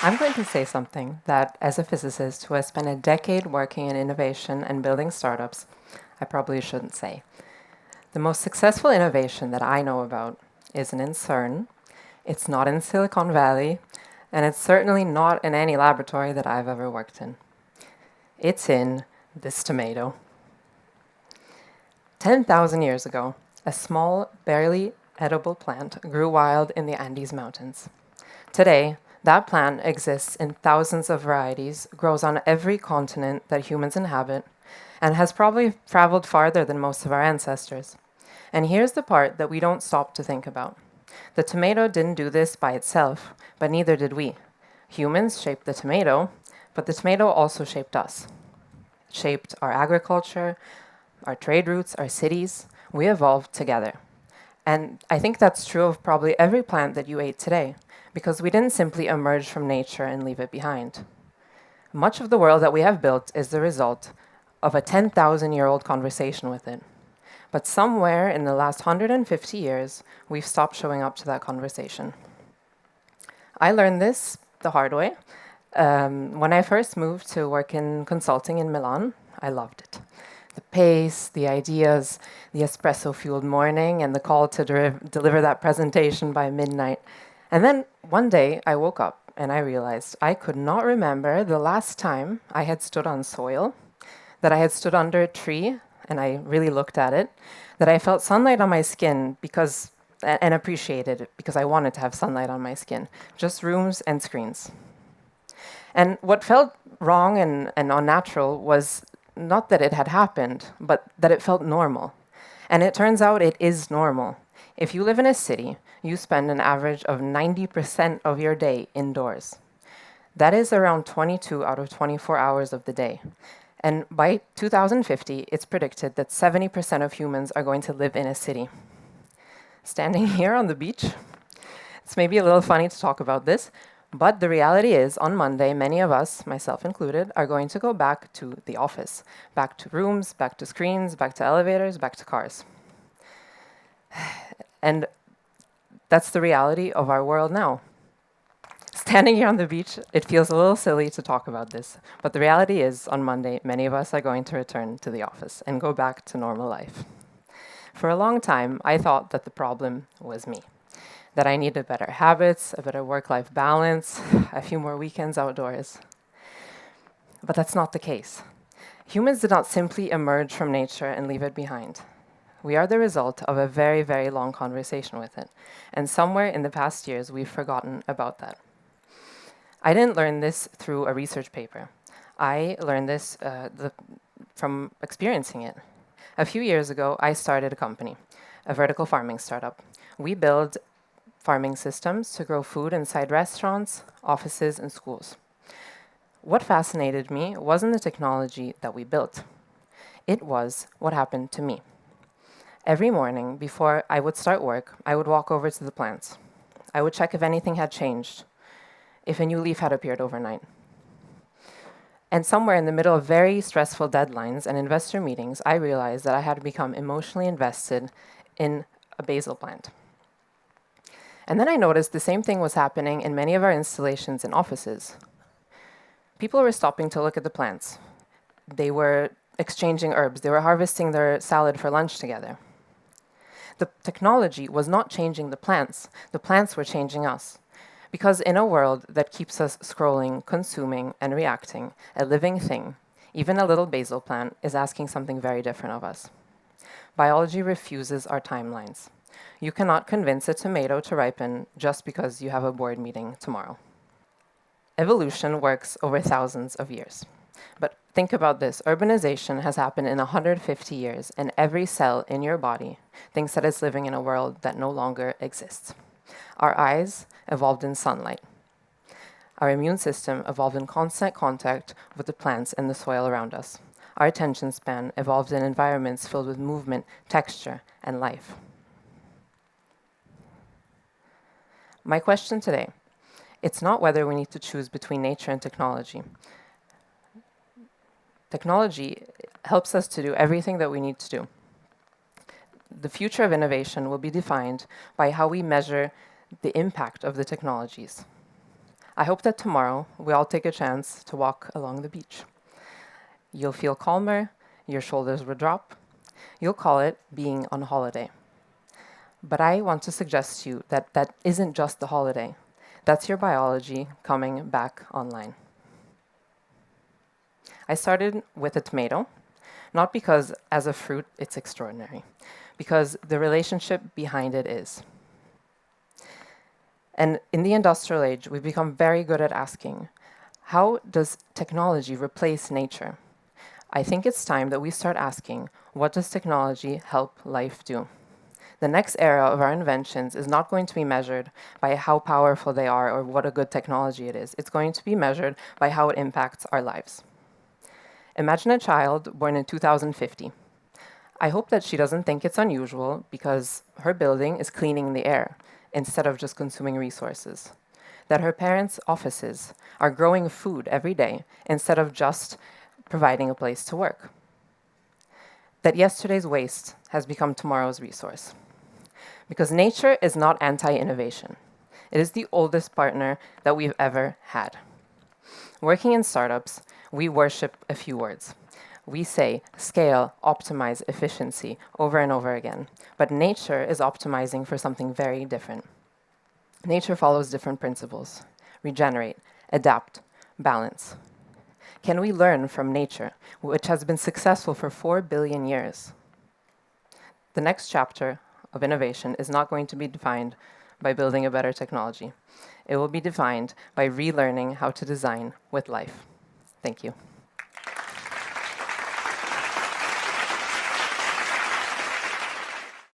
I'm going to say something that, as a physicist who has spent a decade working in innovation and building startups, I probably shouldn't say. The most successful innovation that I know about isn't in CERN, it's not in Silicon Valley, and it's certainly not in any laboratory that I've ever worked in. It's in this tomato. 10,000 years ago, a small, barely edible plant grew wild in the Andes Mountains. Today, that plant exists in thousands of varieties, grows on every continent that humans inhabit, and has probably traveled farther than most of our ancestors. And here's the part that we don't stop to think about. The tomato didn't do this by itself, but neither did we. Humans shaped the tomato, but the tomato also shaped us. It shaped our agriculture, our trade routes, our cities. We evolved together. And I think that's true of probably every plant that you ate today, because we didn't simply emerge from nature and leave it behind. Much of the world that we have built is the result of a 10,000-year-old conversation with it. But somewhere in the last 150 years, we've stopped showing up to that conversation. I learned this the hard way. When I first moved to work in consulting in Milan, I loved it. The pace, the ideas, the espresso-fueled morning, and the call to deliver that presentation by midnight. And then one day, I woke up and I realized I could not remember the last time I had stood on soil, that I had stood under a tree and I really looked at it, that I felt sunlight on my skin and appreciated it because I wanted to have sunlight on my skin. Just rooms and screens. And what felt wrong and unnatural was not that it had happened, but that it felt normal. And it turns out it is normal. If you live in a city, you spend an average of 90% of your day indoors. That is around 22 out of 24 hours of the day. And by 2050, it's predicted that 70% of humans are going to live in a city. Standing here on the beach, it's maybe a little funny to talk about this, but the reality is, on Monday, many of us, myself included, are going to go back to the office, back to rooms, back to screens, back to elevators, back to cars. And that's the reality of our world now. Standing here on the beach, it feels a little silly to talk about this, but the reality is, on Monday, many of us are going to return to the office and go back to normal life. For a long time, I thought that the problem was me, that I needed better habits, a better work-life balance, a few more weekends outdoors. But that's not the case. Humans did not simply emerge from nature and leave it behind. We are the result of a very, very long conversation with it, and somewhere in the past years, we've forgotten about that. I didn't learn this through a research paper. I learned this from experiencing it. A few years ago, I started a company, a vertical farming startup. We build farming systems to grow food inside restaurants, offices, and schools. What fascinated me wasn't the technology that we built. It was what happened to me. Every morning, before I would start work, I would walk over to the plants. I would check if anything had changed, if a new leaf had appeared overnight. And somewhere in the middle of very stressful deadlines and investor meetings, I realized that I had become emotionally invested in a basil plant. And then I noticed the same thing was happening in many of our installations in offices. People were stopping to look at the plants. They were exchanging herbs. They were harvesting their salad for lunch together. The technology was not changing the plants. The plants were changing us. Because in a world that keeps us scrolling, consuming, and reacting, a living thing, even a little basil plant, is asking something very different of us. Biology refuses our timelines. You cannot convince a tomato to ripen just because you have a board meeting tomorrow. Evolution works over thousands of years. But think about this. Urbanization has happened in 150 years, and every cell in your body thinks that it's living in a world that no longer exists. Our eyes evolved in sunlight. Our immune system evolved in constant contact with the plants and the soil around us. Our attention span evolved in environments filled with movement, texture, and life. My question today, it's not whether we need to choose between nature and technology. Technology helps us to do everything that we need to do. The future of innovation will be defined by how we measure the impact of the technologies. I hope that tomorrow we all take a chance to walk along the beach. You'll feel calmer, your shoulders will drop. You'll call it being on holiday. But I want to suggest to you that that isn't just the holiday. That's your biology coming back online. I started with a tomato, not because as a fruit it's extraordinary, because the relationship behind it is. And in the industrial age, we've become very good at asking, how does technology replace nature? I think it's time that we start asking, what does technology help life do? The next era of our inventions is not going to be measured by how powerful they are or what a good technology it is. It's going to be measured by how it impacts our lives. Imagine a child born in 2050. I hope that she doesn't think it's unusual because her building is cleaning the air instead of just consuming resources. That her parents' offices are growing food every day instead of just providing a place to work. That yesterday's waste has become tomorrow's resource. Because nature is not anti-innovation. It is the oldest partner that we've ever had. Working in startups, we worship a few words. We say scale, optimize, efficiency over and over again. But nature is optimizing for something very different. Nature follows different principles: regenerate, adapt, balance. Can we learn from nature, which has been successful for 4 billion years? The next chapter of innovation is not going to be defined by building a better technology. It will be defined by relearning how to design with life. Thank you.